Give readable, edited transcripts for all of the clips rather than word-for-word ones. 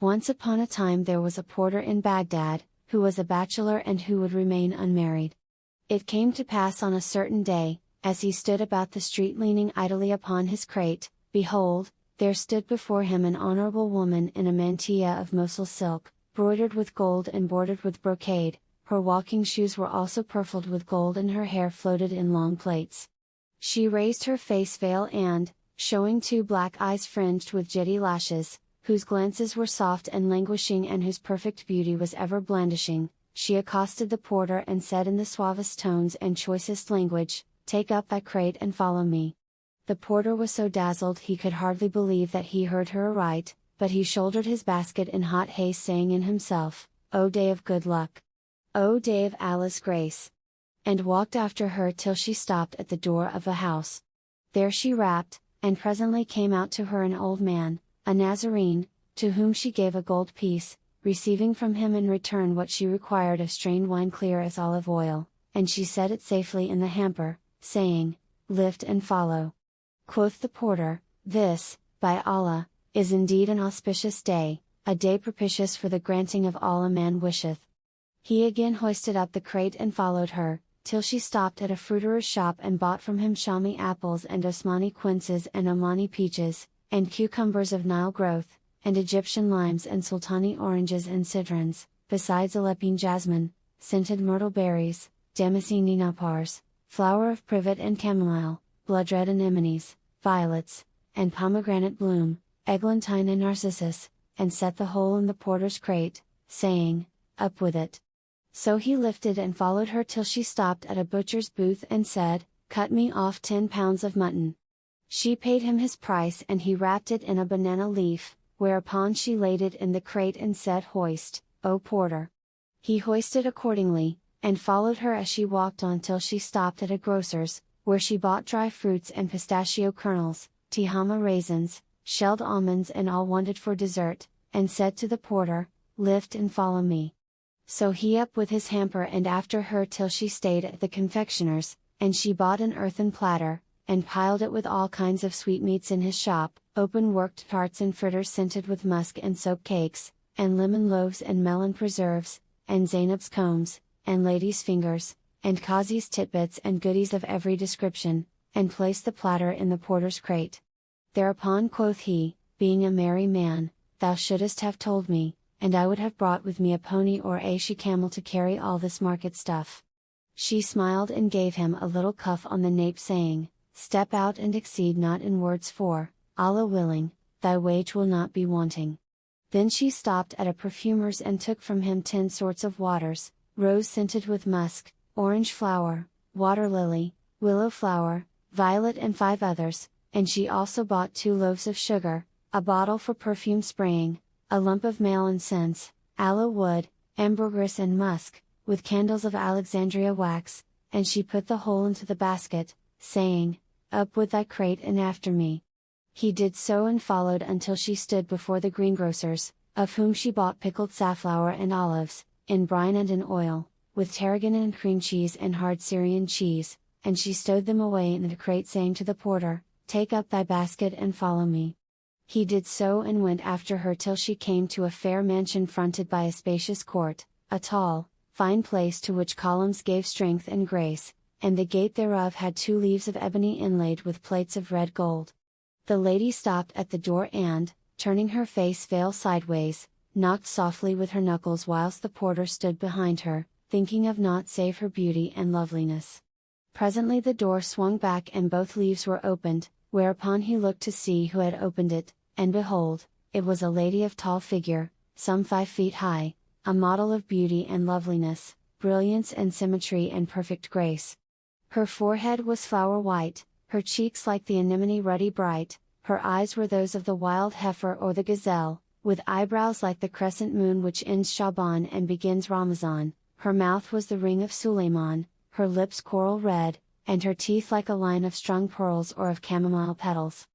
Once upon a time there was a porter in Baghdad, who was a bachelor and who would remain unmarried. It came to pass on a certain day, as he stood about the street leaning idly upon his crate, behold, there stood before him an honorable woman in a mantilla of Mosul silk, broidered with gold and bordered with brocade. Her walking shoes were also purfled with gold and her hair floated in long plaits. She raised her face veil and, showing two black eyes fringed with jetty lashes, whose glances were soft and languishing and whose perfect beauty was ever blandishing, she accosted the porter and said in the suavest tones and choicest language, "Take up thy crate and follow me." The porter was so dazzled he could hardly believe that he heard her aright, but he shouldered his basket in hot haste, saying in himself, "O day of good luck! O day of Allah's grace!" and walked after her till she stopped at the door of a house. There she rapped, and presently came out to her an old man, a Nazarene, to whom she gave a gold piece, receiving from him in return what she required of strained wine clear as olive oil, and she set it safely in the hamper, saying, "Lift and follow." Quoth the porter, "This, by Allah, is indeed an auspicious day, a day propitious for the granting of all a man wisheth." He again hoisted up the crate and followed her, till she stopped at a fruiterer's shop and bought from him Shami apples and Osmani quinces and Omani peaches, and cucumbers of Nile growth, and Egyptian limes and Sultani oranges and citrons, besides Aleppine jasmine, scented myrtle berries, Damascene nopars, flower of privet and chamomile, blood-red anemones, violets, and pomegranate bloom, eglantine and narcissus, and set the whole in the porter's crate, saying, "Up with it." So he lifted and followed her till she stopped at a butcher's booth and said, "Cut me off 10 pounds of mutton." She paid him his price and he wrapped it in a banana leaf, whereupon she laid it in the crate and said, "Hoist, O porter." He hoisted accordingly, and followed her as she walked on till she stopped at a grocer's, where she bought dry fruits and pistachio kernels, tihama raisins, shelled almonds and all wanted for dessert, and said to the porter, "Lift and follow me." So he up with his hamper and after her till she stayed at the confectioner's, and she bought an earthen platter, and piled it with all kinds of sweetmeats in his shop, open-worked tarts and fritters scented with musk and soap cakes, and lemon loaves and melon preserves, and Zainab's combs, and ladies' fingers, and Kazi's titbits and goodies of every description, and placed the platter in the porter's crate. Thereupon quoth he, being a merry man, "Thou shouldest have told me, and I would have brought with me a pony or a she-camel to carry all this market stuff." She smiled and gave him a little cuff on the nape, saying, "Step out and exceed not in words, for, Allah willing, thy wage will not be wanting." Then she stopped at a perfumer's and took from him 10 sorts of waters, rose scented with musk, orange flower, water lily, willow flower, violet and 5 others, and she also bought 2 loaves of sugar, a bottle for perfume spraying, a lump of male incense, aloe wood, ambergris and musk, with candles of Alexandria wax, and she put the whole into the basket, saying, "Up with thy crate and after me." He did so and followed until she stood before the greengrocer's, of whom she bought pickled safflower and olives, in brine and in oil, with tarragon and cream cheese and hard Syrian cheese, and she stowed them away in the crate, saying to the porter, "Take up thy basket and follow me." He did so and went after her till she came to a fair mansion fronted by a spacious court, a tall, fine place to which columns gave strength and grace, and the gate thereof had 2 leaves of ebony inlaid with plates of red gold. The lady stopped at the door and, turning her face veil sideways, knocked softly with her knuckles whilst the porter stood behind her, thinking of naught save her beauty and loveliness. Presently the door swung back and both leaves were opened, whereupon he looked to see who had opened it, and behold, it was a lady of tall figure, some 5 feet high, a model of beauty and loveliness, brilliance and symmetry and perfect grace. Her forehead was flower white, her cheeks like the anemone ruddy bright, her eyes were those of the wild heifer or the gazelle, with eyebrows like the crescent moon which ends Shaban and begins Ramazan, her mouth was the ring of Suleiman, her lips coral red, and her teeth like a line of strung pearls or of chamomile petals.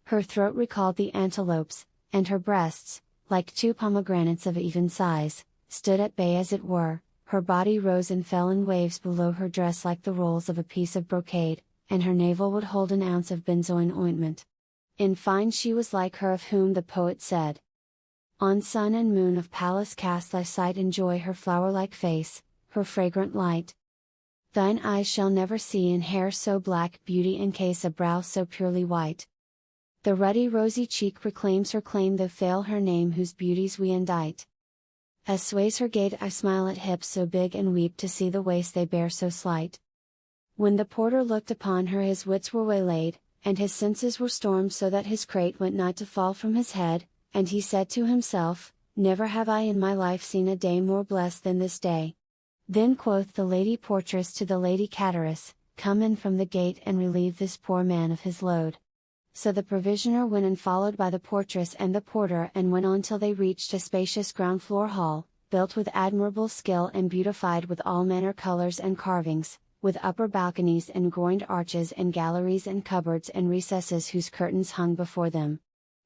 Her throat recalled the antelope's, and her breasts, like 2 pomegranates of even size, stood at bay as it were, her body rose and fell in waves below her dress like the rolls of a piece of brocade, and her navel would hold an ounce of benzoin ointment. In fine, she was like her of whom the poet said, On sun and moon of palace cast thy sight, enjoy her flower-like face, her fragrant light. Thine eyes shall never see in hair so black beauty encase a brow so purely white. The ruddy rosy cheek proclaims her claim, though fail her name whose beauties we indite. As sways her gait I smile at hips so big and weep to see the waist they bear so slight. When the porter looked upon her his wits were waylaid, and his senses were stormed so that his crate went nigh to fall from his head, and he said to himself, never have I in my life seen a day more blessed than this day. Then quoth the lady portress to the lady cateress, come in from the gate and relieve this poor man of his load. So the provisioner went in followed by the portress and the porter, and went on till they reached a spacious ground floor hall, built with admirable skill and beautified with all manner colors and carvings, with upper balconies and groined arches and galleries and cupboards and recesses whose curtains hung before them.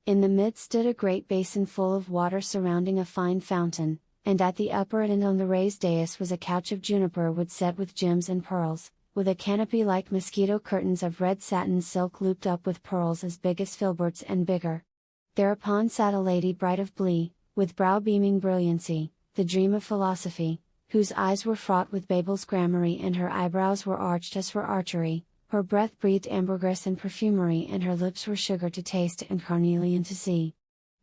In the midst stood a great basin full of water surrounding a fine fountain, and at the upper end on the raised dais was a couch of juniper wood set with gems and pearls, with a canopy like mosquito curtains of red satin silk looped up with pearls as big as filberts and bigger. Thereupon sat a lady bright of blee, with brow beaming brilliancy, the dream of philosophy, whose eyes were fraught with Babel's gramarye and her eyebrows were arched as for archery, her breath breathed ambergris and perfumery and her lips were sugar to taste and carnelian to see.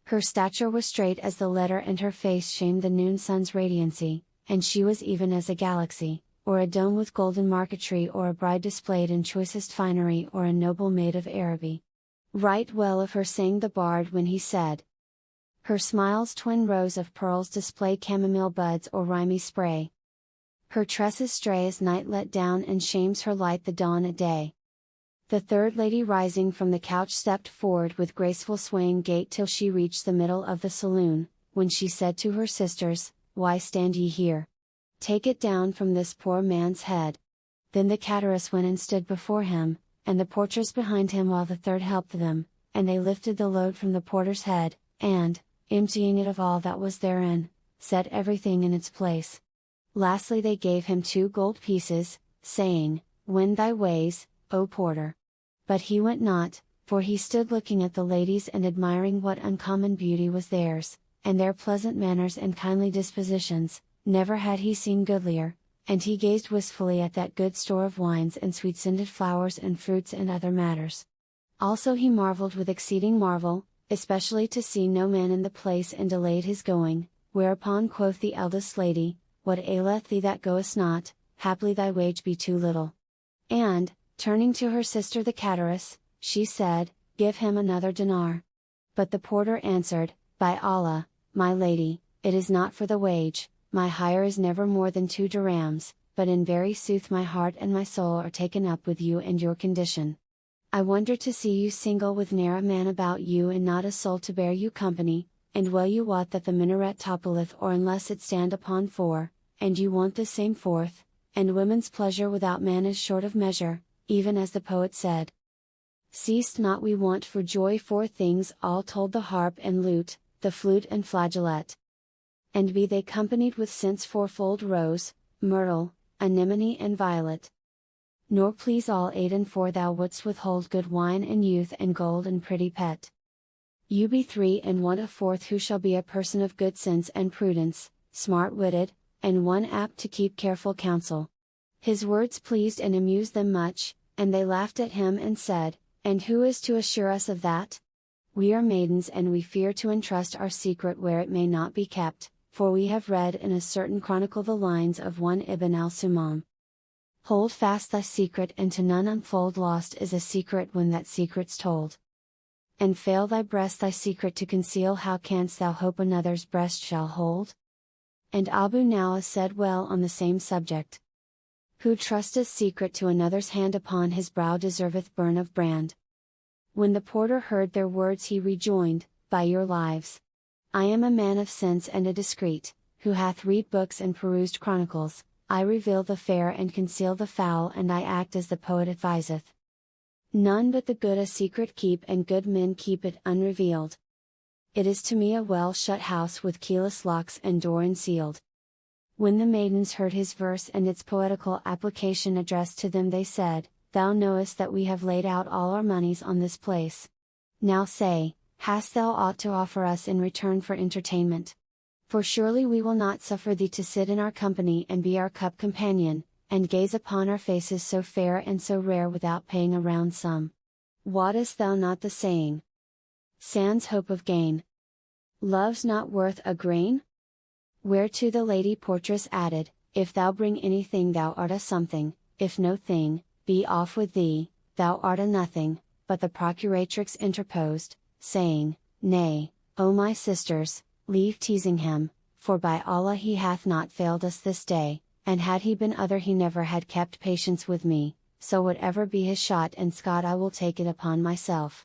Her stature was straight as the letter and her face shamed the noon sun's radiancy, and she was even as a galaxy, or a dome with golden marquetry, or a bride displayed in choicest finery, or a noble maid of Araby. Right well of her sang the bard when he said, her smiles twin rows of pearls display chamomile buds or rimy spray. Her tresses stray as night let down, and shames her light the dawn a day. The third lady rising from the couch stepped forward with graceful swaying gait till she reached the middle of the saloon, when she said to her sisters, why stand ye here? Take it down from this poor man's head. Then the cateress went and stood before him, and the portress behind him, while the third helped them, and they lifted the load from the porter's head, and, emptying it of all that was therein, set everything in its place. Lastly they gave him 2 gold pieces, saying, wend thy ways, O porter. But he went not, for he stood looking at the ladies and admiring what uncommon beauty was theirs, and their pleasant manners and kindly dispositions, never had he seen goodlier, and he gazed wistfully at that good store of wines and sweet-scented flowers and fruits and other matters. Also he marvelled with exceeding marvel, especially to see no man in the place, and delayed his going, whereupon quoth the eldest lady, what aileth thee that goest not? Haply thy wage be too little. And, turning to her sister the cateress, she said, give him another dinar. But the porter answered, by Allah, my lady, it is not for the wage, my hire is never more than 2 dirhams, but in very sooth my heart and my soul are taken up with you and your condition. I wonder to see you single with ne'er a man about you and not a soul to bear you company, and well you wot that the minaret toppeleth or unless it stand upon 4, and you want the same 4th, and women's pleasure without man is short of measure, even as the poet said. Ceased not we want for joy 4 things all told, the harp and lute, the flute and flageolet. And be they companied with scents 4-fold rose, myrtle, anemone and violet. Nor please all 8 and 4 thou wouldst withhold good wine and youth and gold and pretty pet. You be 3 and want a 4th who shall be a person of good sense and prudence, smart-witted, and one apt to keep careful counsel. His words pleased and amused them much, and they laughed at him and said, and who is to assure us of that? We are maidens and we fear to entrust our secret where it may not be kept, for we have read in a certain chronicle the lines of one Ibn al-Sumam. Hold fast thy secret and to none unfold, lost is a secret when that secret's told. And fail thy breast thy secret to conceal, how canst thou hope another's breast shall hold? And Abu Nawas said well on the same subject. Who trusteth secret to another's hand, upon his brow deserveth burn of brand. When the porter heard their words he rejoined, by your lives, I am a man of sense and a discreet, who hath read books and perused chronicles, I reveal the fair and conceal the foul, and I act as the poet adviseth. None but the good a secret keep, and good men keep it unrevealed. It is to me a well-shut house with keyless locks and door unsealed. When the maidens heard his verse and its poetical application addressed to them, they said, thou knowest that we have laid out all our monies on this place. Now say, hast thou aught to offer us in return for entertainment? For surely we will not suffer thee to sit in our company and be our cup companion, and gaze upon our faces so fair and so rare without paying a round sum. Wottest thou not the saying? Sans hope of gain. Love's not worth a grain? Whereto the lady portress added, If thou bring anything thou art a something, if no thing, be off with thee, thou art a nothing. But the procuratrix interposed, saying, Nay, O my sisters, leave teasing him, for by Allah he hath not failed us this day, and had he been other he never had kept patience with me, so whatever be his shot and scot I will take it upon myself.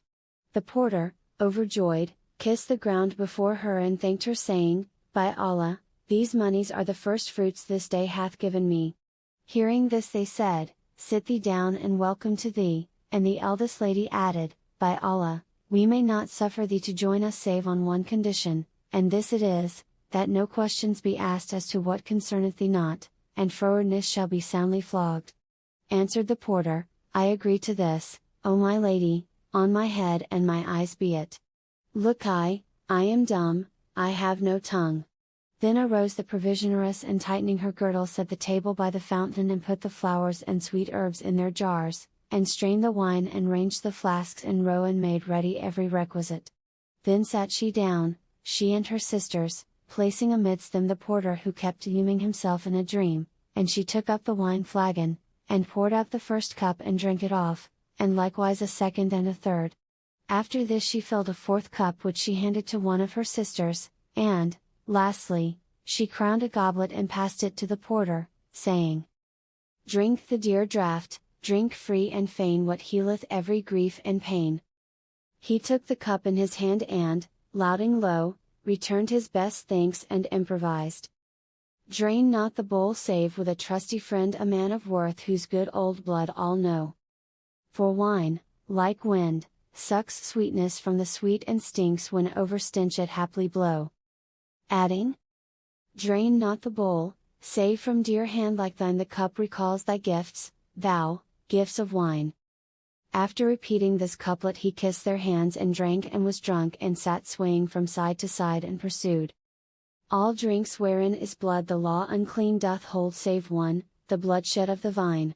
The porter, overjoyed, kissed the ground before her and thanked her saying, By Allah, these monies are the first fruits this day hath given me. Hearing this they said, Sit thee down and welcome to thee, and the eldest lady added, By Allah, we may not suffer thee to join us save on one condition, and this it is, that no questions be asked as to what concerneth thee not, and frowardness shall be soundly flogged. Answered the porter, I agree to this, O my lady, on my head and my eyes be it. Look I am dumb, I have no tongue. Then arose the provisioneress and tightening her girdle set the table by the fountain and put the flowers and sweet herbs in their jars, and strained the wine and ranged the flasks in row and made ready every requisite. Then sat she down, she and her sisters, placing amidst them the porter who kept deeming himself in a dream, and she took up the wine flagon, and poured out the first cup and drank it off, and likewise a second and a third. After this she filled a fourth cup which she handed to one of her sisters, and, lastly, she crowned a goblet and passed it to the porter, saying, Drink the dear draught, drink free and fain what healeth every grief and pain. He took the cup in his hand and, lauding low, returned his best thanks and improvised. Drain not the bowl save with a trusty friend, a man of worth whose good old blood all know. For wine, like wind, sucks sweetness from the sweet and stinks when overstench it haply blow. Adding, Drain not the bowl, save from dear hand like thine, the cup recalls thy gifts, thou, gifts of wine. After repeating this couplet he kissed their hands and drank and was drunk and sat swaying from side to side and pursued. All drinks wherein is blood the law unclean doth hold save one, the bloodshed of the vine.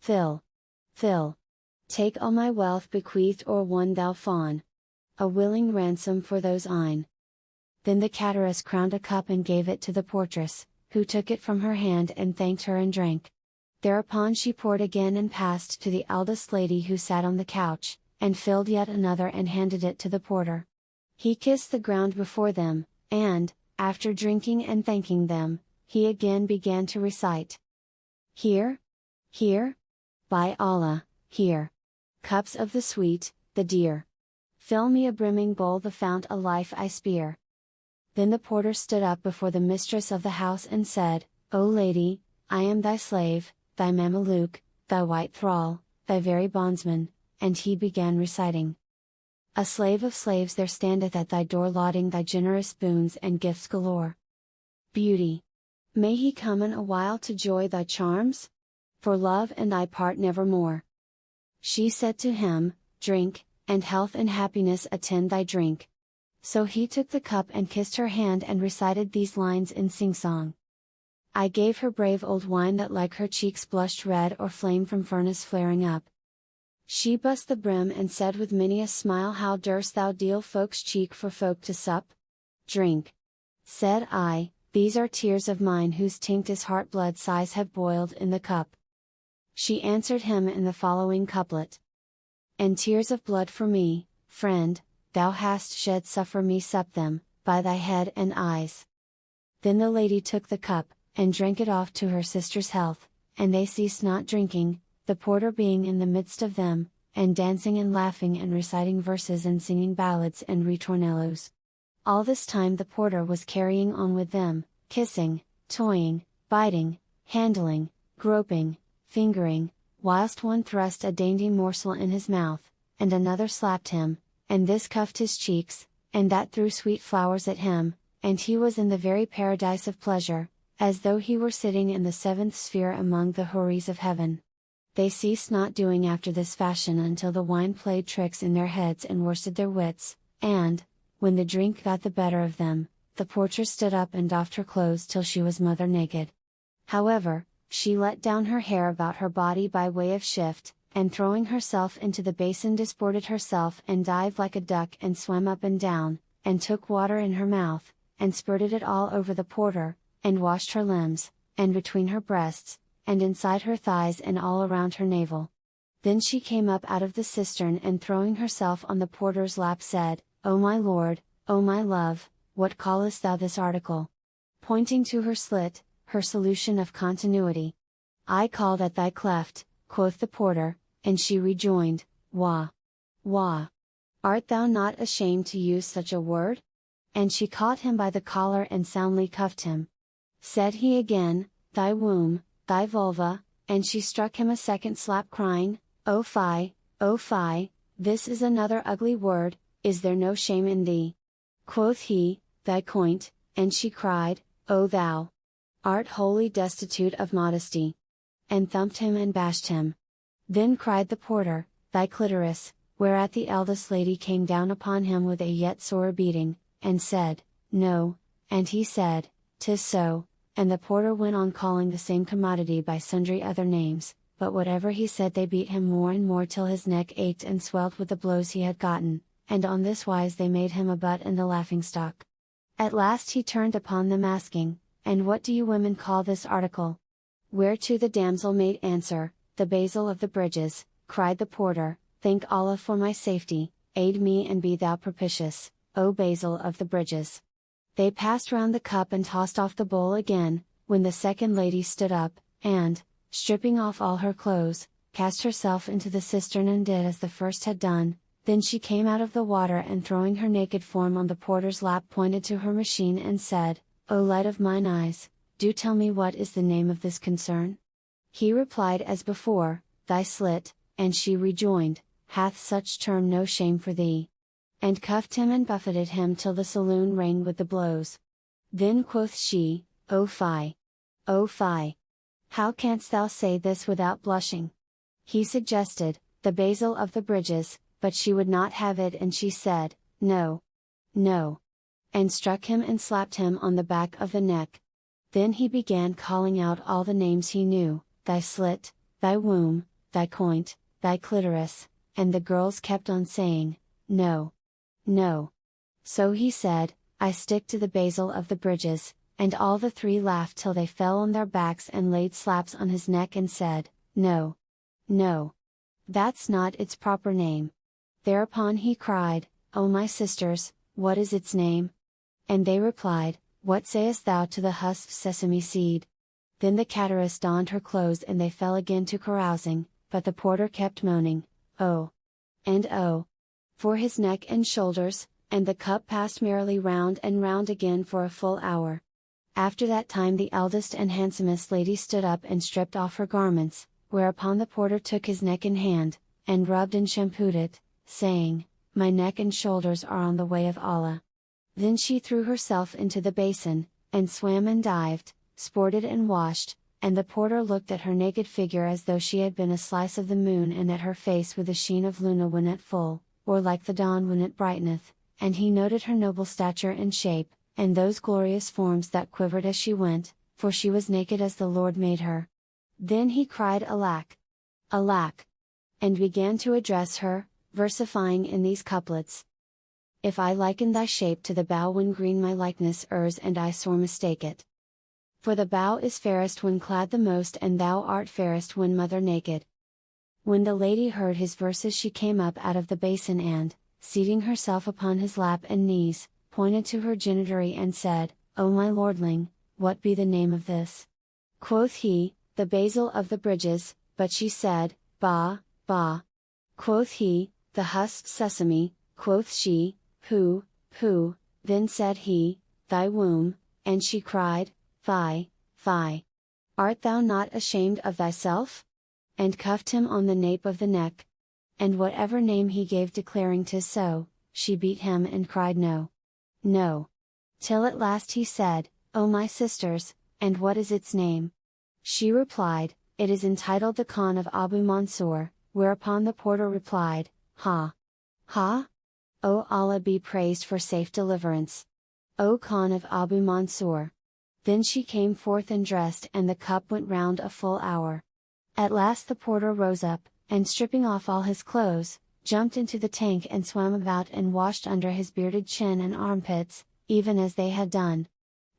Fill. Take all my wealth bequeathed or one thou fawn. A willing ransom for those eyne. Then the cateress crowned a cup and gave it to the portress, who took it from her hand and thanked her and drank. Thereupon she poured again and passed to the eldest lady who sat on the couch, and filled yet another and handed it to the porter. He kissed the ground before them, and, after drinking and thanking them, he again began to recite. Here? By Allah, here! Cups of the sweet, the dear! Fill me a brimming bowl, the fount a life I spear. Then the porter stood up before the mistress of the house and said, O lady, I am thy slave, thy Mameluke, thy white thrall, thy very bondsman, and he began reciting. A slave of slaves there standeth at thy door lauding thy generous boons and gifts galore. Beauty! May he come in a while to joy thy charms? For love and I part nevermore. She said to him, Drink, and health and happiness attend thy drink. So he took the cup and kissed her hand and recited these lines in sing-song. I gave her brave old wine that like her cheeks blushed red or flame from furnace flaring up. She bussed the brim and said with many a smile, How durst thou deal folks cheek for folk to sup? Drink. Said I, These are tears of mine whose tinct as heart blood sighs have boiled in the cup. She answered him in the following couplet. And tears of blood for me, friend, thou hast shed, suffer me sup them, by thy head and eyes. Then the lady took the cup, and drank it off to her sister's health, and they ceased not drinking, the porter being in the midst of them, and dancing and laughing and reciting verses and singing ballads and ritornellos. All this time the porter was carrying on with them, kissing, toying, biting, handling, groping, fingering, whilst one thrust a dainty morsel in his mouth, and another slapped him, and this cuffed his cheeks, and that threw sweet flowers at him, and he was in the very paradise of pleasure, as though he were sitting in the seventh sphere among the houris of heaven. They ceased not doing after this fashion until the wine played tricks in their heads and worsted their wits, and, when the drink got the better of them, the porter stood up and doffed her clothes till she was mother naked. However, she let down her hair about her body by way of shift, and throwing herself into the basin disported herself and dived like a duck and swam up and down, and took water in her mouth, and spurted it all over the porter, and washed her limbs, and between her breasts, and inside her thighs and all around her navel. Then she came up out of the cistern and throwing herself on the porter's lap said, O my lord, O my love, what callest thou this article? Pointing to her slit, her solution of continuity. I called at thy cleft, quoth the porter, and she rejoined, Wah! Wah! Art thou not ashamed to use such a word? And she caught him by the collar and soundly cuffed him. Said he again, Thy womb, thy vulva, and she struck him a second slap crying, O fie, this is another ugly word, is there no shame in thee? Quoth he, Thy coint, and she cried, O thou art wholly destitute of modesty. And thumped him and bashed him. Then cried the porter, Thy clitoris, whereat the eldest lady came down upon him with a yet sorer beating, and said, No, and he said, 'Tis so, and the porter went on calling the same commodity by sundry other names, but whatever he said they beat him more and more till his neck ached and swelled with the blows he had gotten, and on this wise they made him a butt and the laughingstock. At last he turned upon them asking, And what do you women call this article? Whereto the damsel made answer, The basil of the bridges. Cried the porter, Thank Allah for my safety, aid me and be thou propitious, O basil of the bridges. They passed round the cup and tossed off the bowl again, when the second lady stood up, and, stripping off all her clothes, cast herself into the cistern and did as the first had done. Then she came out of the water and throwing her naked form on the porter's lap pointed to her machine and said, O light of mine eyes, do tell me what is the name of this concern? He replied as before, Thy slit, and she rejoined, Hath such term no shame for thee? And cuffed him and buffeted him till the saloon rang with the blows. Then quoth she, O fie! O fie! How canst thou say this without blushing? He suggested, The basil of the bridges, but she would not have it and she said, No! No! And struck him and slapped him on the back of the neck. Then he began calling out all the names he knew, Thy slit, thy womb, thy coint, thy clitoris, and the girls kept on saying, No! No! So he said, I stick to the basil of the bridges, and all the three laughed till they fell on their backs and laid slaps on his neck and said, No! No! That's not its proper name. Thereupon he cried, O my sisters, what is its name? And they replied, What sayest thou to the husked sesame seed? Then the cateress donned her clothes and they fell again to carousing, but the porter kept moaning, Oh! And oh! For his neck and shoulders, and the cup passed merrily round and round again for a full hour. After that time the eldest and handsomest lady stood up and stripped off her garments, whereupon the porter took his neck in hand, and rubbed and shampooed it, saying, My neck and shoulders are on the way of Allah. Then she threw herself into the basin, and swam and dived, sported and washed, and the porter looked at her naked figure as though she had been a slice of the moon and at her face with the sheen of Luna when at full, or like the dawn when it brighteneth, and he noted her noble stature and shape, and those glorious forms that quivered as she went, for she was naked as the Lord made her. Then he cried Alack! Alack! And began to address her, versifying in these couplets. If I liken thy shape to the bough when green my likeness errs and I sore mistake it. For the bough is fairest when clad the most and thou art fairest when mother naked. When the lady heard his verses she came up out of the basin and, seating herself upon his lap and knees, pointed to her genitory and said, O my lordling, what be the name of this? Quoth he, The basil of the bridges, but she said, Bah, bah. Quoth he, The husked sesame, quoth she, Pooh, pooh. Then said he, Thy womb, and she cried, Fie, fie. Art thou not ashamed of thyself? And cuffed him on the nape of the neck. And whatever name he gave declaring 'tis so, she beat him and cried No! No! Till at last he said, O my sisters, and what is its name? She replied, It is entitled the Khan of Abu Mansur, whereupon the porter replied, Ha! Ha! O Allah be praised for safe deliverance! O Khan of Abu Mansur! Then she came forth and dressed, and the cup went round a full hour. At last the porter rose up, and stripping off all his clothes, jumped into the tank and swam about and washed under his bearded chin and armpits, even as they had done.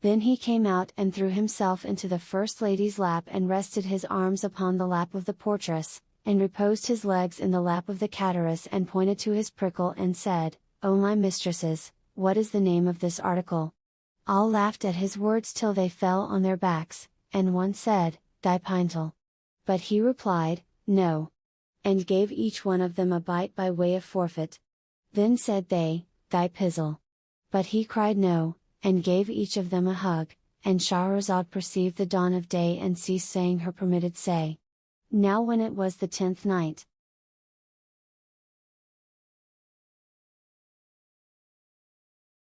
Then he came out and threw himself into the First Lady's lap and rested his arms upon the lap of the portress, and reposed his legs in the lap of the cateress and pointed to his prickle and said, O my mistresses, what is the name of this article? All laughed at his words till they fell on their backs, and one said, Thy pintle. But he replied, No. And gave each one of them a bite by way of forfeit. Then said they, Thy pizzle. But he cried no, and gave each of them a hug, and Shahrazad perceived the dawn of day and ceased saying her permitted say. Now when it was the 10th night,